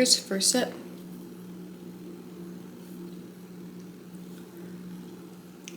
Cheers, first sip.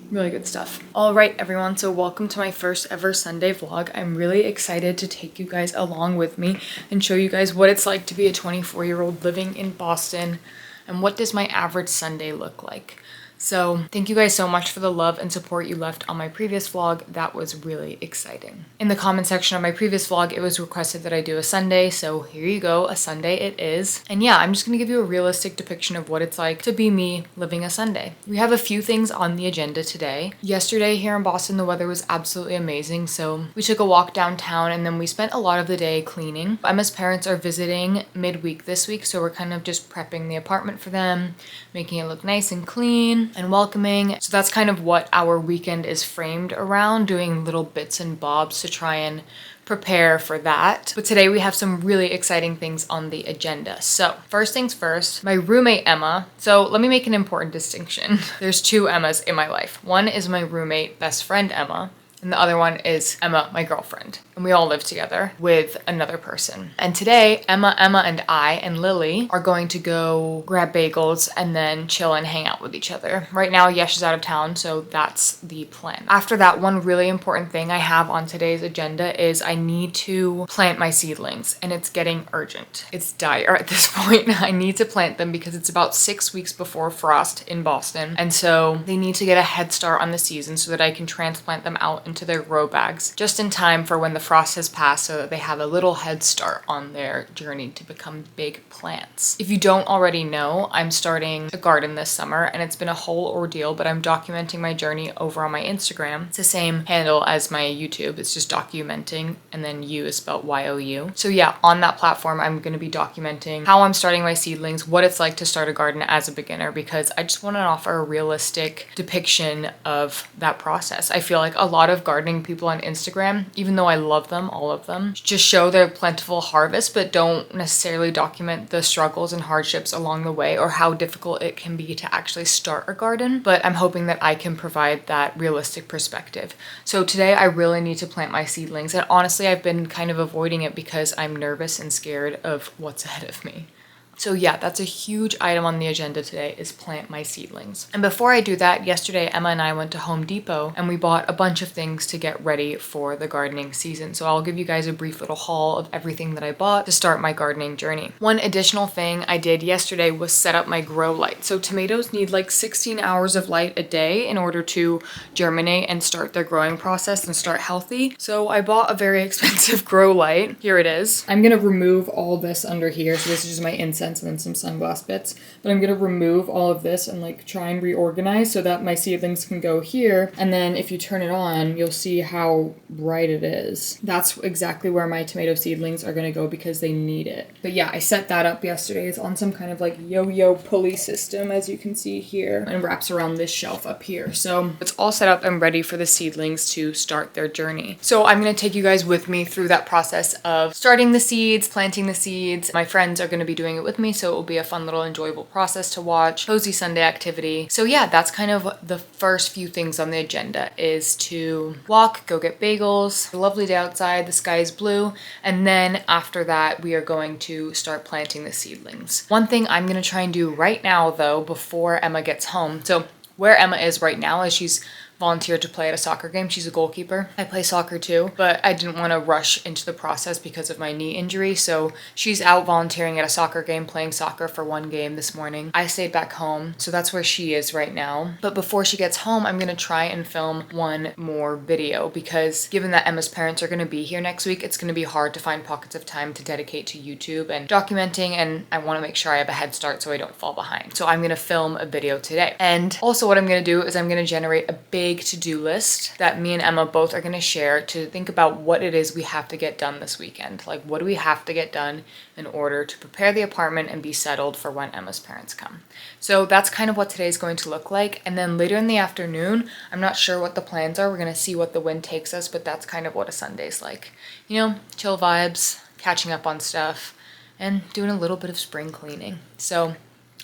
Really good stuff. All right, everyone, so welcome to my first ever Sunday vlog. I'm really excited to take you guys along with me and show you guys what it's like to be a 24-year-old living in Boston and what does my average Sunday look like. So thank you guys so much for the love and support you left on my previous vlog. That was really exciting. In the comment section of my previous vlog, it was requested that I do a Sunday, so here you go, a Sunday it is. And yeah, I'm just gonna give you a realistic depiction of what it's like to be me living a Sunday. We have a few things on the agenda today. Yesterday here in Boston, the weather was absolutely amazing, so we took a walk downtown and then we spent a lot of the day cleaning. Emma's parents are visiting midweek this week, so we're kind of just prepping the apartment for them, making it look nice and clean and welcoming. So that's kind of what our weekend is framed around, doing little bits and bobs to try and prepare for that. But today we have some really exciting things on the agenda. So first things first, my roommate Emma. So let me make an important distinction. There's two Emmas in my life. One is my roommate, best friend Emma, and the other one is Emma, my girlfriend. And we all live together with another person. And today, Emma, and I, and Lily are going to go grab bagels and then chill and hang out with each other. Right now, Yesh is out of town, so that's the plan. After that, one really important thing I have on today's agenda is I need to plant my seedlings, and it's getting urgent. It's dire at this point. I need to plant them because it's about 6 weeks before frost in Boston. And so they need to get a head start on the season so that I can transplant them out into their grow bags just in time for when the frost has passed so that they have a little head start on their journey to become big plants. If you don't already know, I'm starting a garden this summer and it's been a whole ordeal, but I'm documenting my journey over on my Instagram. It's the same handle as my YouTube. It's just documenting and then you is spelled Y-O-U. So yeah, on that platform, I'm going to be documenting how I'm starting my seedlings, what it's like to start a garden as a beginner, because I just want to offer a realistic depiction of that process. I feel like a lot of gardening people on Instagram, even though I love them, all of them, just show their plentiful harvest, but don't necessarily document the struggles and hardships along the way or how difficult it can be to actually start a garden. But I'm hoping that I can provide that realistic perspective. So today I really need to plant my seedlings, and honestly, I've been kind of avoiding it because I'm nervous and scared of what's ahead of me. So yeah, that's a huge item on the agenda today, is plant my seedlings. And before I do that, yesterday Emma and I went to Home Depot and we bought a bunch of things to get ready for the gardening season. So I'll give you guys a brief little haul of everything that I bought to start my gardening journey. One additional thing I did yesterday was set up my grow light. So tomatoes need like 16 hours of light a day in order to germinate and start their growing process and start healthy. So I bought a very expensive grow light. Here it is. I'm gonna remove all this under here. So this is just my incense and then some sunglass bits, but I'm gonna remove all of this and like try and reorganize so that my seedlings can go here. And then if you turn it on, you'll see how bright it is. That's exactly where my tomato seedlings are gonna go because they need it. But yeah, I set that up yesterday. It's on some kind of like yo-yo pulley system, as you can see here, and wraps around this shelf up here. So it's all set up and ready for the seedlings to start their journey. So I'm gonna take you guys with me through that process of starting the seeds, planting the seeds. My friends are gonna be doing it with me, so it will be a fun little enjoyable process to watch. Cozy Sunday activity. So yeah, that's kind of the first few things on the agenda, is to walk, go get bagels. A lovely day outside, the sky is blue, and then after that we are going to start planting the seedlings. One thing I'm going to try and do right now though, before Emma gets home, so where Emma is right now is she's volunteered to play at a soccer game. She's a goalkeeper. I play soccer too, but I didn't want to rush into the process because of my knee injury. So she's out volunteering at a soccer game, playing soccer for one game this morning. I stayed back home, so that's where she is right now. But before she gets home, I'm going to try and film one more video because given that Emma's parents are going to be here next week, it's going to be hard to find pockets of time to dedicate to YouTube and documenting, and I want to make sure I have a head start so I don't fall behind. So I'm going to film a video today. And also what I'm going to do is I'm going to generate a big to-do list that me and Emma both are going to share to think about what it is we have to get done this weekend. Like, what do we have to get done in order to prepare the apartment and be settled for when Emma's parents come. So that's kind of what today's going to look like. And then later in the afternoon, I'm not sure what the plans are. We're going to see what the wind takes us, but that's kind of what a Sunday's like. You know, chill vibes, catching up on stuff, and doing a little bit of spring cleaning. So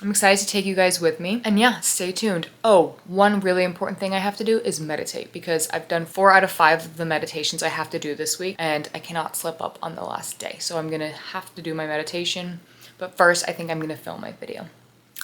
I'm excited to take you guys with me, and yeah, stay tuned. Oh, one really important thing I have to do is meditate, because I've done 4 out of 5 of the meditations I have to do this week and I cannot slip up on the last day. So I'm gonna have to do my meditation But first, I think I'm gonna film my video.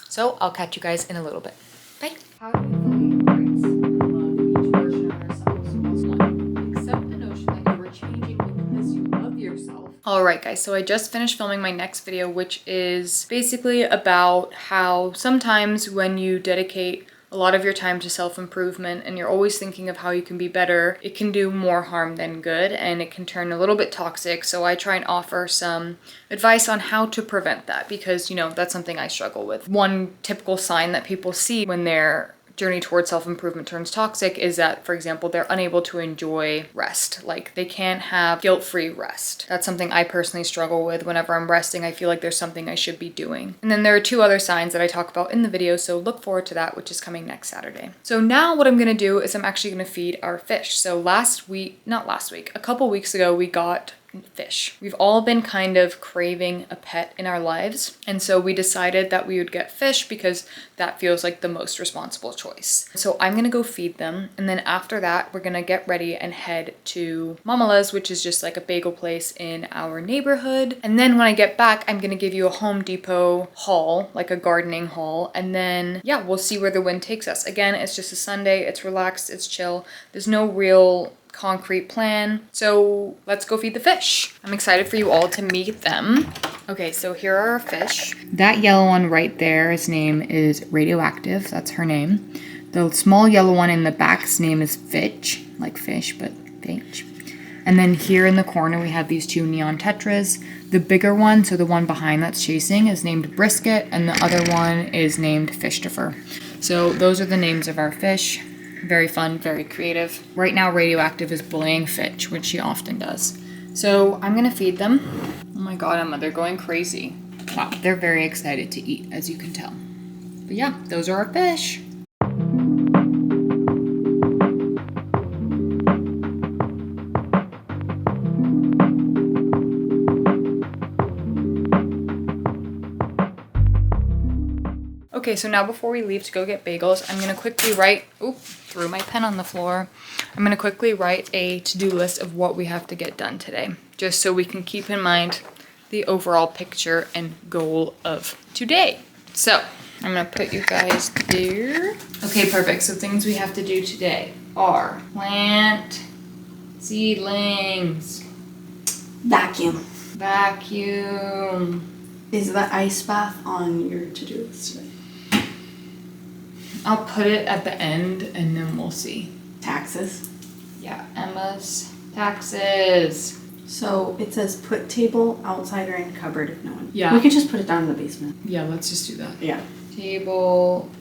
So I'll catch you guys in a little bit. Bye. How do we fully embrace and love each version of ourselves as one? Accept the notion that you are changing because you love yourself. Alright guys, so I just finished filming my next video, which is basically about how sometimes when you dedicate a lot of your time to self-improvement and you're always thinking of how you can be better, it can do more harm than good and it can turn a little bit toxic. So I try and offer some advice on how to prevent that because, you know, that's something I struggle with. One typical sign that people see when their journey towards self-improvement turns toxic is that, for example, they're unable to enjoy rest. Like they can't have guilt-free rest. That's something I personally struggle with. Whenever I'm resting, I feel like there's something I should be doing. And then there are 2 other signs that I talk about in the video, so look forward to that, which is coming next Saturday. So now what I'm gonna do is I'm actually gonna feed our fish. So a couple weeks ago, we got fish. We've all been kind of craving a pet in our lives, and so we decided that we would get fish because that feels like the most responsible choice. So I'm gonna go feed them, and then after that we're gonna get ready and head to Mamala's, which is just like a bagel place in our neighborhood. And then when I get back, I'm gonna give you a Home Depot haul, like a gardening haul, and then yeah, we'll see where the wind takes us. Again, it's just a Sunday, it's relaxed, it's chill, there's no real concrete plan. So let's go feed the fish. I'm excited for you all to meet them. Okay, so here are our fish. That yellow one right there, his name is Radioactive. That's her name. The small yellow one in the back's name is Fitch, like fish, but Fitch. And then here in the corner, we have these 2 neon tetras. The bigger one, so the one behind that's chasing, is named Brisket, and the other one is named Fishtifer. So those are the names of our fish. Very fun, very creative. Right now, Radioactive is bullying Fitch, which she often does. So I'm gonna feed them. Oh my god, Emma, they're going crazy. Wow, they're very excited to eat, as you can tell. But yeah, those are our fish. Okay, so now before we leave to go get bagels, I'm gonna quickly write, threw my pen on the floor. I'm gonna quickly write a to-do list of what we have to get done today, just so we can keep in mind the overall picture and goal of today. So I'm gonna put you guys there. Okay, perfect. So things we have to do today are plant seedlings. Vacuum. Is the ice bath on your to-do list today? I'll put it at the end and then we'll see. Taxes. Yeah, Emma's taxes. So it says put table outside or in cupboard if no one. Yeah. We could just put it down in the basement. Yeah, let's just do that. Yeah. Table.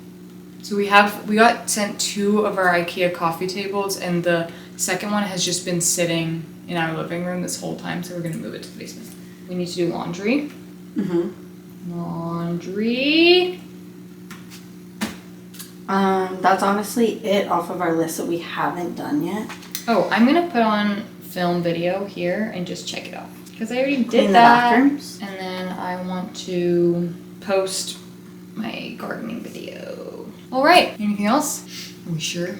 So we got sent 2 of our IKEA coffee tables and the second one has just been sitting in our living room this whole time, so we're gonna move it to the basement. We need to do laundry. Laundry. That's honestly it off of our list that we haven't done yet. Oh, I'm gonna put on film video here and just check it off because I already did Clean that. the bathrooms. And then I want to post my gardening video. All right. Anything else? Are we sure?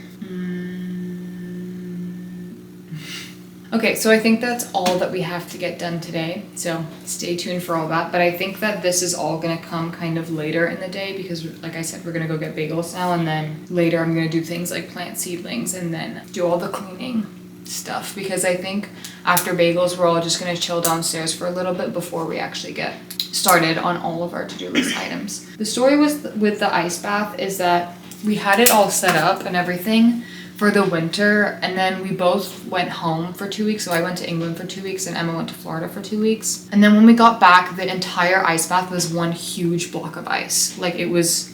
Okay, so I think that's all that we have to get done today. So stay tuned for all that. But I think that this is all gonna come kind of later in the day because like I said, we're gonna go get bagels now and then later I'm gonna do things like plant seedlings and then do all the cleaning stuff because I think after bagels, we're all just gonna chill downstairs for a little bit before we actually get started on all of our to-do list items. The story with the ice bath is that we had it all set up and everything for the winter, and then we both went home for 2 weeks. So I went to England for 2 weeks and Emma went to Florida for 2 weeks. And then when we got back, the entire ice bath was one huge block of ice. Like it was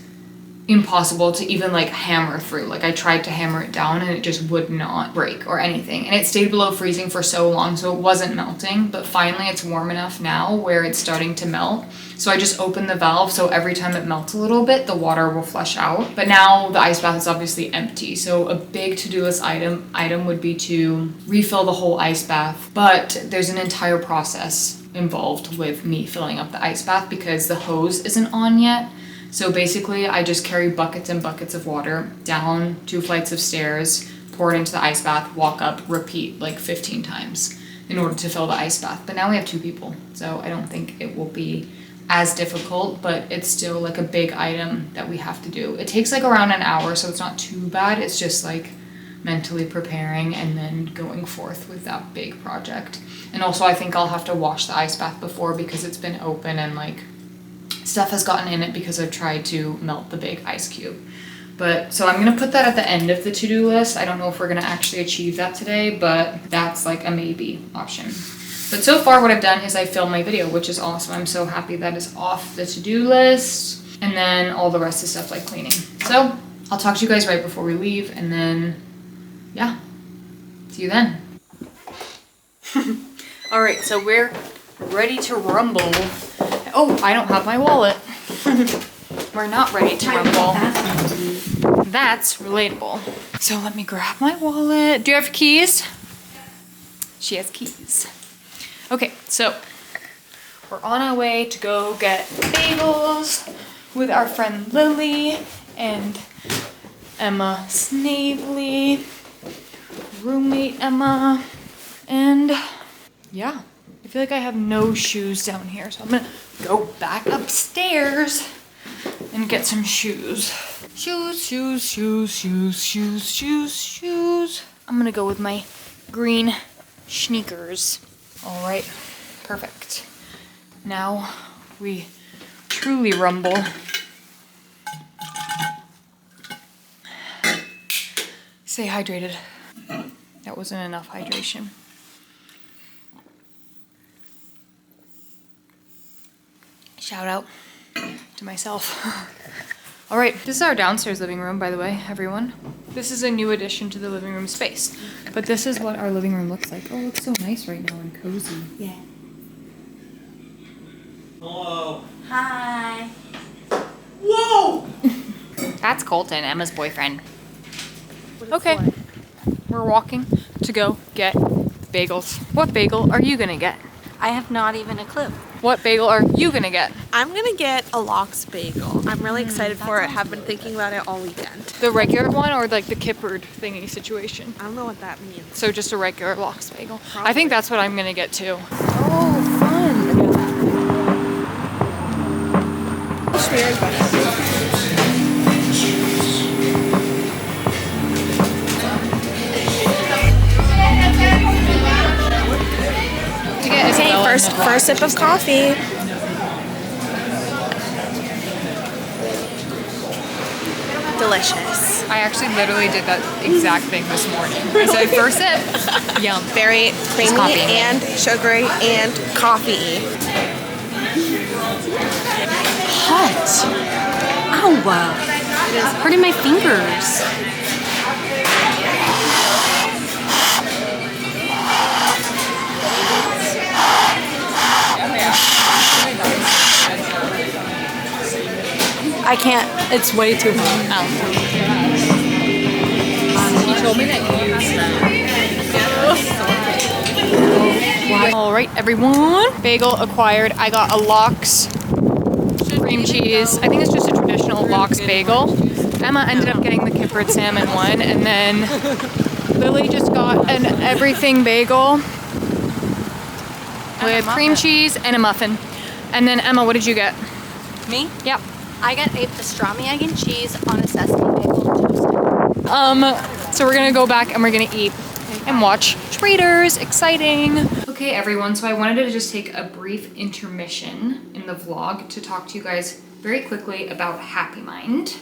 impossible to even like hammer through. Like I tried to hammer it down and it just would not break or anything. And it stayed below freezing for so long, so it wasn't melting, but finally it's warm enough now where it's starting to melt. So I just opened the valve, so every time it melts a little bit, the water will flush out. But now the ice bath is obviously empty. So a big to-do list item would be to refill the whole ice bath. But there's an entire process involved with me filling up the ice bath because the hose isn't on yet. So basically I just carry buckets and buckets of water down 2 flights of stairs, pour it into the ice bath, walk up, repeat like 15 times in order to fill the ice bath. But now we have 2 people, so I don't think it will be as difficult, but it's still like a big item that we have to do. It takes like around an hour, so it's not too bad. It's just like mentally preparing and then going forth with that big project. And also I think I'll have to wash the ice bath before because it's been open and like stuff has gotten in it because I've tried to melt the big ice cube. But so I'm gonna put that at the end of the to-do list. I don't know if we're gonna actually achieve that today, but that's like a maybe option. But so far what I've done is I filmed my video, which is awesome. I'm so happy that is off the to-do list. And then all the rest is stuff like cleaning. So I'll talk to you guys right before we leave, and then yeah, see you then. All right, so we're ready to rumble. Oh, I don't have my wallet. We're not ready to rumble. That's relatable. So let me grab my wallet. Do you have keys? She has keys. Okay, so we're on our way to go get bagels with our friend Lily and Emma Snavely, roommate Emma, and yeah, I feel like I have no shoes down here, so I'm gonna go back upstairs and get some shoes. Shoes. I'm gonna go with my green sneakers. All right, perfect. Now we truly rumble. Stay hydrated. That wasn't enough hydration. Shout out to myself. All right, this is our downstairs living room, by the way, everyone. This is a new addition to the living room space, but this is what our living room looks like. Oh, it looks so nice right now and cozy. Yeah. Hello. Hi. Whoa! That's Colton, Emma's boyfriend. Okay, we're walking to go get bagels. What bagel are you gonna get? I have not even a clue. What bagel are you gonna get? I'm gonna get a lox bagel. I'm really excited for it. Have been thinking about it all weekend. The regular one or like the kippered thingy situation? I don't know what that means. So just a regular lox bagel. I think that's what I'm gonna get too. Oh, fun. Okay, first sip of coffee. Delicious. I actually literally did that exact thing this morning. I said first sip, yum. Very creamy coffee. and sugary and coffee. Hot. Ow. It's hurting my fingers. I can't. It's way too hot. He told me that you All right, everyone. Bagel acquired. I got a lox cream cheese. I think it's just a traditional lox bagel. Emma ended up getting the kippered salmon one, and then Lily just got an everything bagel with cream cheese and a muffin. And then Emma, what did you get? Me? Yep. I got a pastrami egg and cheese on a sesame bagel toast. So we're gonna go back and we're gonna eat and watch Traders. Exciting. Okay, everyone, so I wanted to just take a brief intermission in the vlog to talk to you guys very quickly about Happy Mind.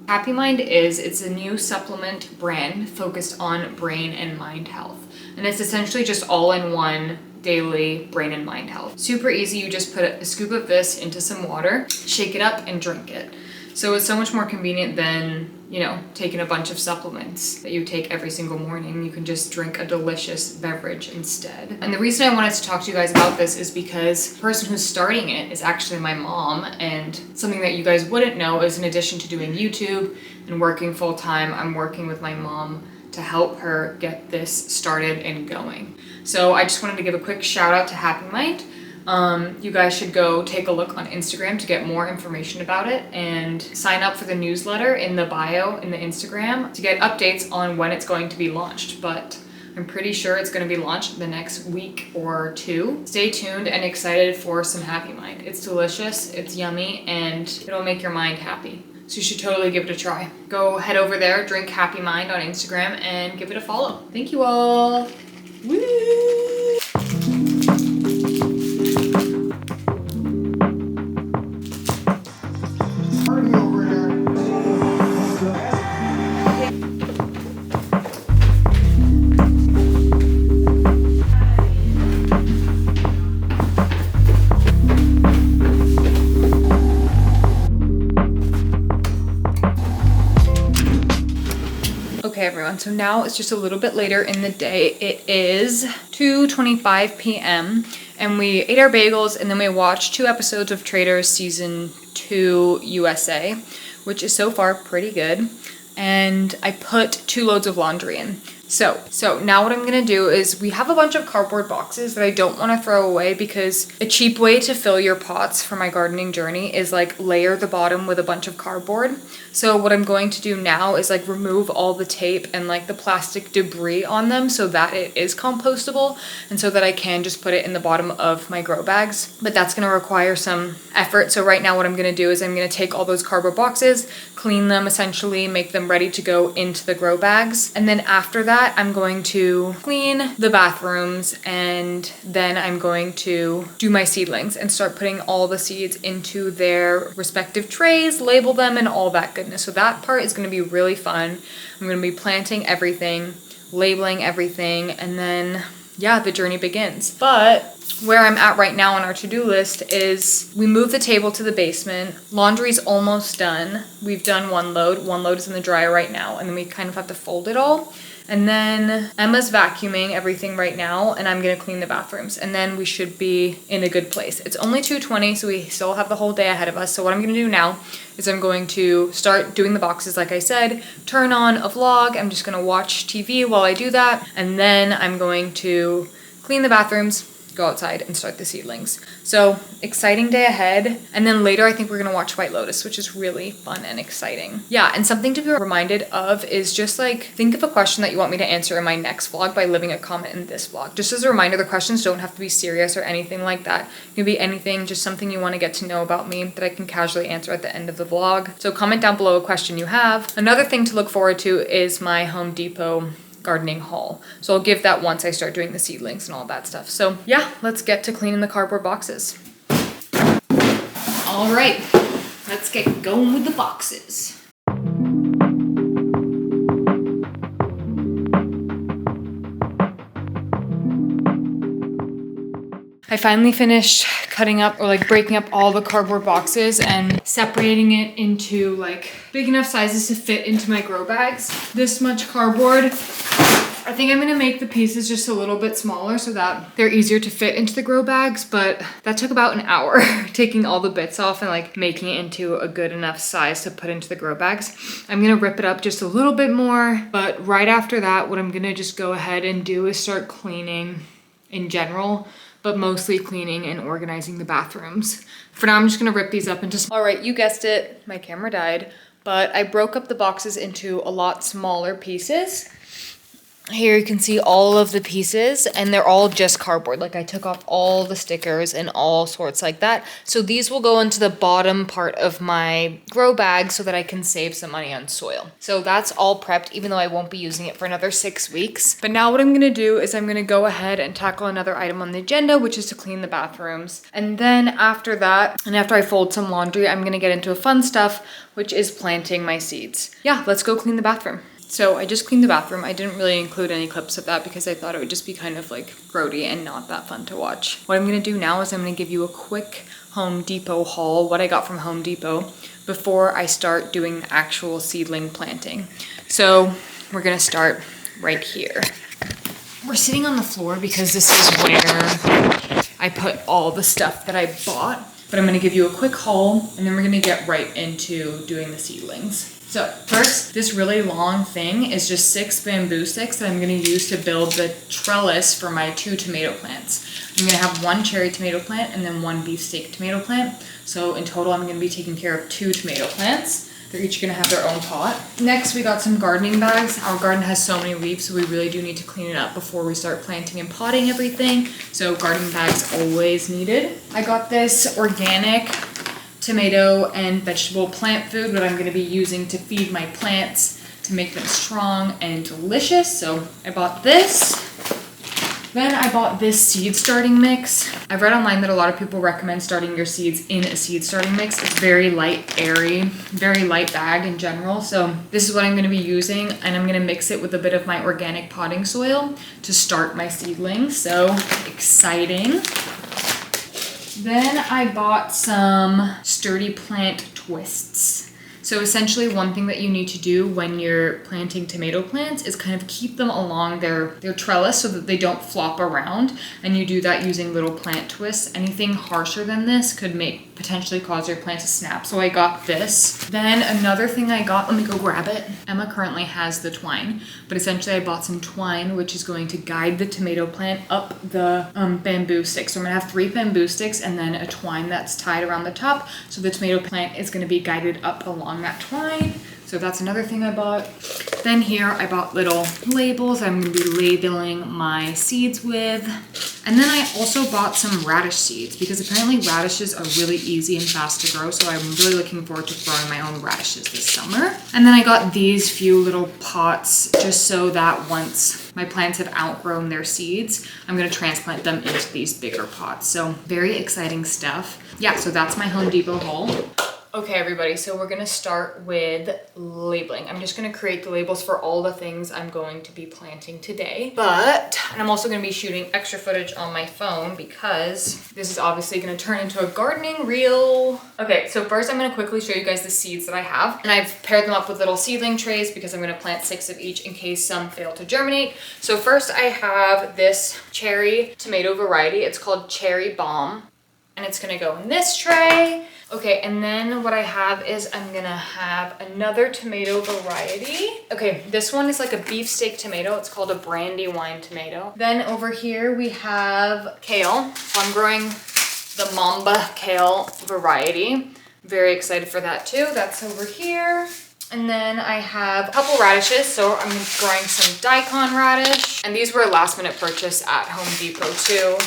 Happy Mind it's a new supplement brand focused on brain and mind health. And it's essentially just all-in-one daily brain and mind health. Super easy, you just put a scoop of this into some water, shake it up and drink it. So it's so much more convenient than, you know, taking a bunch of supplements that you take every single morning. You can just drink a delicious beverage instead. And the reason I wanted to talk to you guys about this is because the person who's starting it is actually my mom, and something that you guys wouldn't know is in addition to doing YouTube and working full time, I'm working with my mom to help her get this started and going. So I just wanted to give a quick shout out to Happy Mind. You guys should go take a look on Instagram to get more information about it, and sign up for the newsletter in the bio in the Instagram to get updates on when it's going to be launched. But I'm pretty sure it's gonna be launched the next week or two. Stay tuned and excited for some Happy Mind. It's delicious, it's yummy, and it'll make your mind happy. So you should totally give it a try. Go head over there, drink Happy Mind on Instagram, and give it a follow. Thank you all. Woo! Party over there. Okay everyone, so now it's just a little bit later in the day. It is 2:25 p.m. and we ate our bagels and then we watched 2 episodes of Traitors Season 2 USA, which is so far pretty good. And I put 2 loads of laundry in. So now what I'm gonna do is we have a bunch of cardboard boxes that I don't wanna throw away because a cheap way to fill your pots for my gardening journey is like layer the bottom with a bunch of cardboard. So what I'm going to do now is like remove all the tape and like the plastic debris on them so that it is compostable and so that I can just put it in the bottom of my grow bags. But that's gonna require some effort. So right now what I'm gonna do is I'm gonna take all those cardboard boxes, clean them essentially, make them ready to go into the grow bags. And then after that, I'm going to clean the bathrooms and then I'm going to do my seedlings and start putting all the seeds into their respective trays, label them and all that goodness. So that part is going to be really fun. I'm going to be planting everything, labeling everything, and then yeah, the journey begins. But where I'm at right now on our to-do list is we moved the table to the basement. Laundry's almost done. We've done 1 load. 1 load is in the dryer right now, and then we kind of have to fold it all. And then Emma's vacuuming everything right now, and I'm gonna clean the bathrooms, and then we should be in a good place. It's only 2:20, so we still have the whole day ahead of us. So what I'm gonna do now is I'm going to start doing the boxes like I said, turn on a vlog. I'm just gonna watch TV while I do that, and then I'm going to clean the bathrooms, go outside and start the seedlings. So exciting day ahead. And then later I think we're gonna watch White Lotus, which is really fun and exciting. Yeah, and something to be reminded of is just like, think of a question that you want me to answer in my next vlog by leaving a comment in this vlog. Just as a reminder, the questions don't have to be serious or anything like that. It can be anything, just something you wanna get to know about me that I can casually answer at the end of the vlog. So comment down below a question you have. Another thing to look forward to is my Home Depot gardening haul. So I'll give that once I start doing the seedlings and all that stuff. So yeah, let's get to cleaning the cardboard boxes. All right, let's get going with the boxes. I finally finished cutting up or like breaking up all the cardboard boxes and separating it into like big enough sizes to fit into my grow bags. This much cardboard. I think I'm gonna make the pieces just a little bit smaller so that they're easier to fit into the grow bags, but that took about an hour taking all the bits off and like making it into a good enough size to put into the grow bags. I'm gonna rip it up just a little bit more, but right after that, what I'm gonna just go ahead and do is start cleaning in general, but mostly cleaning and organizing the bathrooms. For now, I'm just gonna rip these up and just, all right, you guessed it, my camera died, but I broke up the boxes into a lot smaller pieces. Here you can see all of the pieces and they're all just cardboard. Like I took off all the stickers and all sorts like that. So these will go into the bottom part of my grow bag so that I can save some money on soil. So that's all prepped, even though I won't be using it for another 6 weeks. But now what I'm gonna do is I'm gonna go ahead and tackle another item on the agenda, which is to clean the bathrooms. And then after that, and after I fold some laundry, I'm gonna get into fun stuff, which is planting my seeds. Yeah, let's go clean the bathroom. So I just cleaned the bathroom. I didn't really include any clips of that because I thought it would just be kind of like grody and not that fun to watch. What I'm gonna do now is I'm gonna give you a quick Home Depot haul, what I got from Home Depot, before I start doing the actual seedling planting. So we're gonna start right here. We're sitting on the floor because this is where I put all the stuff that I bought. But I'm gonna give you a quick haul and then we're gonna get right into doing the seedlings. So first, this really long thing is just 6 bamboo sticks that I'm gonna use to build the trellis for my 2 tomato plants. I'm gonna have 1 cherry tomato plant and then 1 beefsteak tomato plant. So in total, I'm gonna be taking care of 2 tomato plants. They're each gonna have their own pot. Next, we got some gardening bags. Our garden has so many leaves, so we really do need to clean it up before we start planting and potting everything. So gardening bags always needed. I got this organic tomato and vegetable plant food that I'm gonna be using to feed my plants to make them strong and delicious. So I bought this. Then I bought this seed starting mix. I've read online that a lot of people recommend starting your seeds in a seed starting mix. It's very light, airy, very light bag in general. So this is what I'm gonna be using, and I'm gonna mix it with a bit of my organic potting soil to start my seedlings. So exciting. Then I bought some sturdy plant twists. So essentially one thing that you need to do when you're planting tomato plants is kind of keep them along their trellis so that they don't flop around. And you do that using little plant twists. Anything harsher than this could potentially cause your plant to snap. So I got this. Then another thing I got, let me go grab it. Emma currently has the twine, but essentially I bought some twine, which is going to guide the tomato plant up the bamboo sticks. So I'm gonna have 3 bamboo sticks and then a twine that's tied around the top. So the tomato plant is gonna be guided up along that twine. So that's another thing I bought. Then here I bought little labels I'm gonna be labeling my seeds with. And then I also bought some radish seeds because apparently radishes are really easy and fast to grow. So I'm really looking forward to growing my own radishes this summer. And then I got these few little pots just so that once my plants have outgrown their seeds, I'm gonna transplant them into these bigger pots. So very exciting stuff. Yeah, so that's my Home Depot haul. Okay, everybody, so we're gonna start with labeling. I'm just gonna create the labels for all the things I'm going to be planting today. And I'm also gonna be shooting extra footage on my phone because this is obviously gonna turn into a gardening reel. Okay, so first I'm gonna quickly show you guys the seeds that I have. And I've paired them up with little seedling trays because I'm gonna plant 6 of each in case some fail to germinate. So first I have this cherry tomato variety. It's called Cherry Bomb. And it's gonna go in this tray. Okay, and then what I have is I'm gonna have another tomato variety. Okay, this one is like a beefsteak tomato. It's called a Brandywine tomato. Then over here we have kale. So I'm growing the Mamba kale variety. Very excited for that too. That's over here. And then I have a couple radishes. So I'm growing some daikon radish. And these were a last minute purchase at Home Depot too.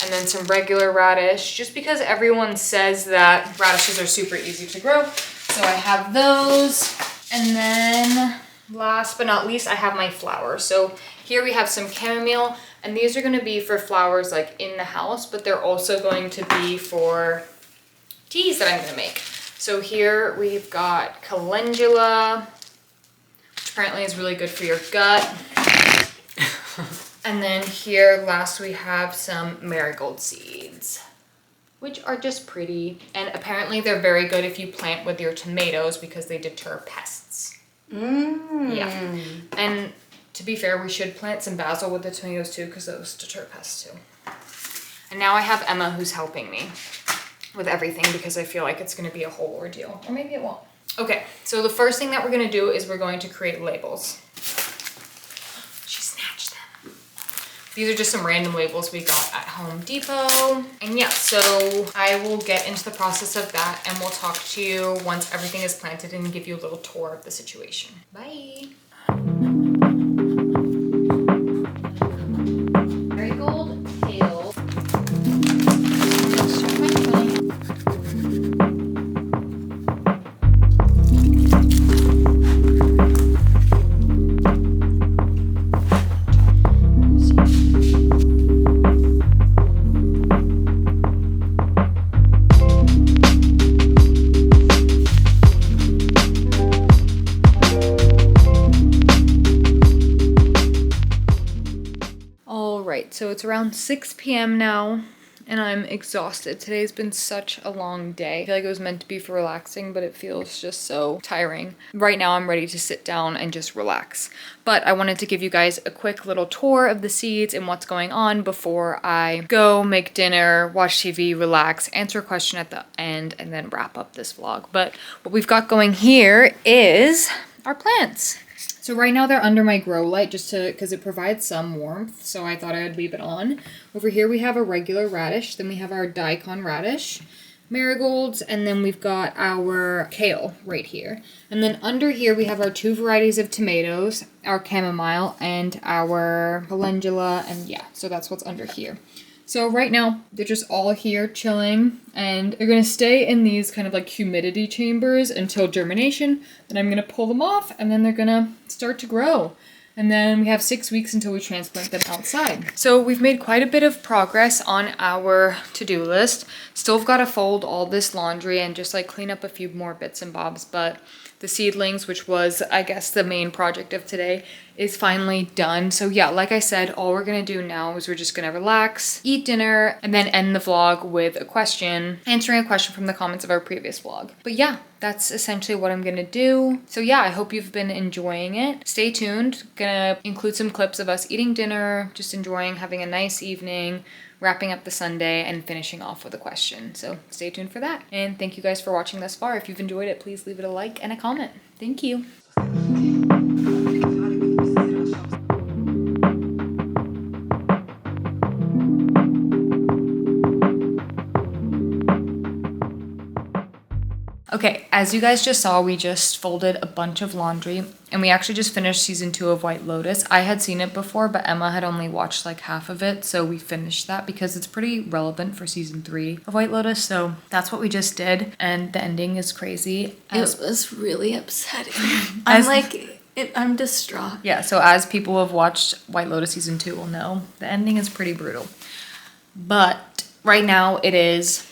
And then some regular radish, just because everyone says that radishes are super easy to grow. So I have those. And then last but not least, I have my flowers. So here we have some chamomile, and these are gonna be for flowers like in the house, but they're also going to be for teas that I'm gonna make. So here we've got calendula, which apparently is really good for your gut. And then here last we have some marigold seeds, which are just pretty. And apparently they're very good if you plant with your tomatoes because they deter pests. Yeah. And to be fair, we should plant some basil with the tomatoes too because those deter pests too. And now I have Emma who's helping me with everything because I feel like it's gonna be a whole ordeal. Or maybe it won't. Okay, so the first thing that we're gonna do is we're going to create labels. These are just some random labels we got at Home Depot. And yeah, so I will get into the process of that and we'll talk to you once everything is planted and give you a little tour of the situation. Bye. Marigold kale. So it's around 6 p.m. now. and I'm exhausted. Today's been such a long day. I feel like it was meant to be for relaxing, but it feels just so tiring. Right now I'm ready to sit down and just relax. But I wanted to give you guys a quick little tour of the seeds and what's going on before I go make dinner, watch TV, relax, answer a question at the end, and then wrap up this vlog. But what we've got going here is our plants. So right now they're under my grow light just because it provides some warmth, so I thought I would leave it on. Over here we have a regular radish, then we have our daikon radish, marigolds, and then we've got our kale right here. And then under here we have our 2 varieties of tomatoes, our chamomile, and our calendula, and yeah, so that's what's under here. So right now, they're just all here chilling, and they're gonna stay in these kind of like humidity chambers until germination. Then I'm gonna pull them off, and then they're gonna start to grow. And then we have 6 weeks until we transplant them outside. So we've made quite a bit of progress on our to-do list. Still have gotta fold all this laundry and just like clean up a few more bits and bobs, but the seedlings, which was, I guess, the main project of today, is finally done. So yeah, like I said, all we're gonna do now is we're just gonna relax, eat dinner, and then end the vlog with a question, answering a question from the comments of our previous vlog. But yeah, that's essentially what I'm gonna do. So yeah, I hope you've been enjoying it. Stay tuned. Gonna include some clips of us eating dinner, just enjoying, having a nice evening, wrapping up the Sunday, and finishing off with a question. So stay tuned for that. And thank you guys for watching thus far. If you've enjoyed it, please leave it a like and a comment. Thank you. Okay, as you guys just saw, we just folded a bunch of laundry, and we actually just finished season 2 of White Lotus. I had seen it before, but Emma had only watched like half of it, so we finished that because it's pretty relevant for season 3 of White Lotus. So that's what we just did, and the ending is crazy. It was really upsetting. I'm distraught. Yeah, so as people who have watched White Lotus season 2 will know, the ending is pretty brutal. But right now it is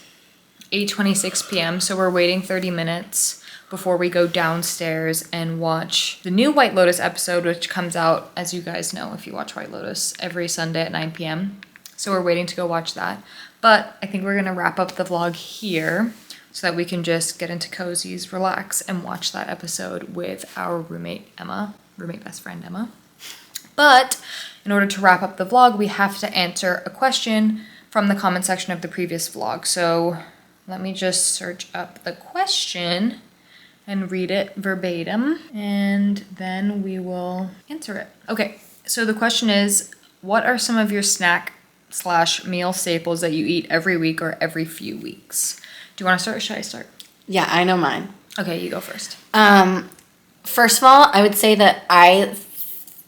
8:26 p.m. so we're waiting 30 minutes before we go downstairs and watch the new White Lotus episode, which comes out, as you guys know if you watch White Lotus, every Sunday at 9 p.m. So we're waiting to go watch that. But I think we're gonna wrap up the vlog here so that we can just get into cozies, relax, and watch that episode with our roommate best friend Emma. But in order to wrap up the vlog, we have to answer a question from the comment section of the previous vlog. So let me just search up the question and read it verbatim, and then we will answer it. Okay, so the question is, what are some of your snack/meal staples that you eat every week or every few weeks? Do you want to start or should I start? Yeah, I know mine. Okay, you go first. First of all, I would say that I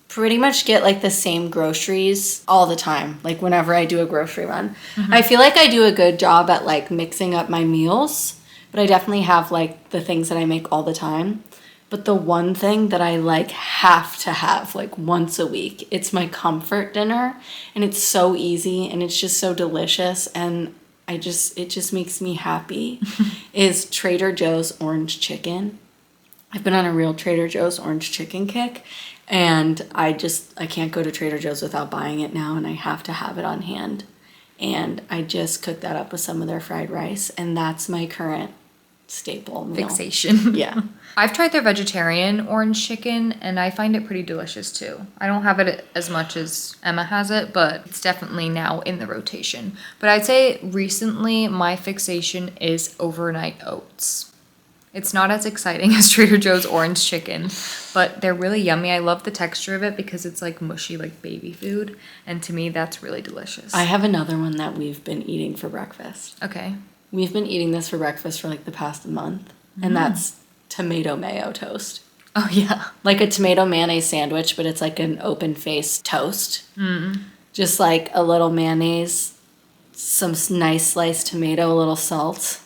pretty much get like the same groceries all the time, like whenever I do a grocery run. I feel like I do a good job at like mixing up my meals, but I definitely have like the things that I make all the time. But the one thing that I like have to have like once a week, it's my comfort dinner, and it's so easy and it's just so delicious, and it just makes me happy, is Trader Joe's orange chicken. I've been on a real Trader Joe's orange chicken kick, and I can't go to Trader Joe's without buying it now, and I have to have it on hand. And I just cooked that up with some of their fried rice, and that's my current staple meal. Fixation. Yeah. I've tried their vegetarian orange chicken, and I find it pretty delicious too. I don't have it as much as Emma has it, but it's definitely now in the rotation. But I'd say recently my fixation is overnight oats. It's not as exciting as Trader Joe's orange chicken, but they're really yummy. I love the texture of it because it's like mushy, like baby food. And to me, that's really delicious. I have another one that we've been eating for breakfast. Okay. We've been eating this for breakfast for like the past month, and that's tomato mayo toast. Oh, yeah. Like a tomato mayonnaise sandwich, but it's like an open face toast. Just like a little mayonnaise, some nice sliced tomato, a little salt.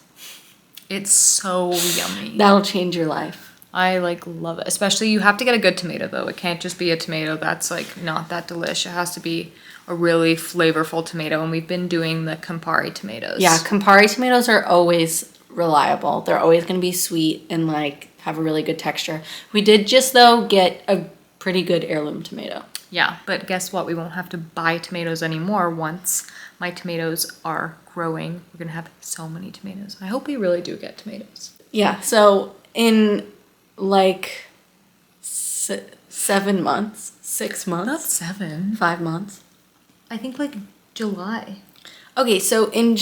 It's so yummy. That'll change your life. I like love it. Especially you have to get a good tomato though. It can't just be a tomato that's like not that delish. It has to be a really flavorful tomato, and we've been doing the Campari tomatoes. Yeah, Campari tomatoes are always reliable. They're always going to be sweet and like have a really good texture. We did just though get a pretty good heirloom tomato. Yeah, but guess what? We won't have to buy tomatoes anymore once My tomatoes are growing. We're gonna have so many tomatoes. I hope we really do get tomatoes. Yeah, so in like 7 months, 6 months, Not 7. 5 months. I think like July. Okay, so in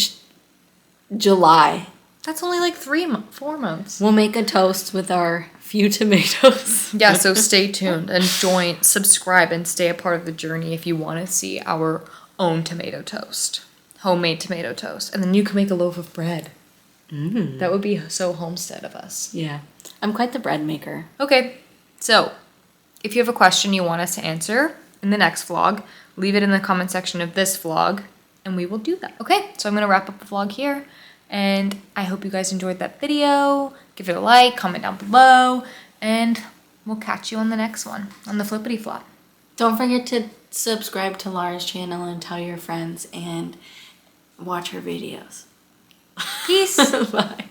July, That's only like 4 months. we'll make a toast with our few tomatoes. Yeah, so stay tuned and subscribe, and stay a part of the journey if you want to see our own tomato toast, homemade tomato toast. And then you can make a loaf of bread. That would be so homestead of us. Yeah, I'm quite the bread maker. Okay, so if you have a question you want us to answer in the next vlog, leave it in the comment section of this vlog, and we will do that. Okay, so I'm going to wrap up the vlog here, and I hope you guys enjoyed that video. Give it a like, comment down below, and we'll catch you on the next one, on the flippity flop. Don't forget to subscribe to Lara's channel and tell your friends and watch her videos. Peace. Bye.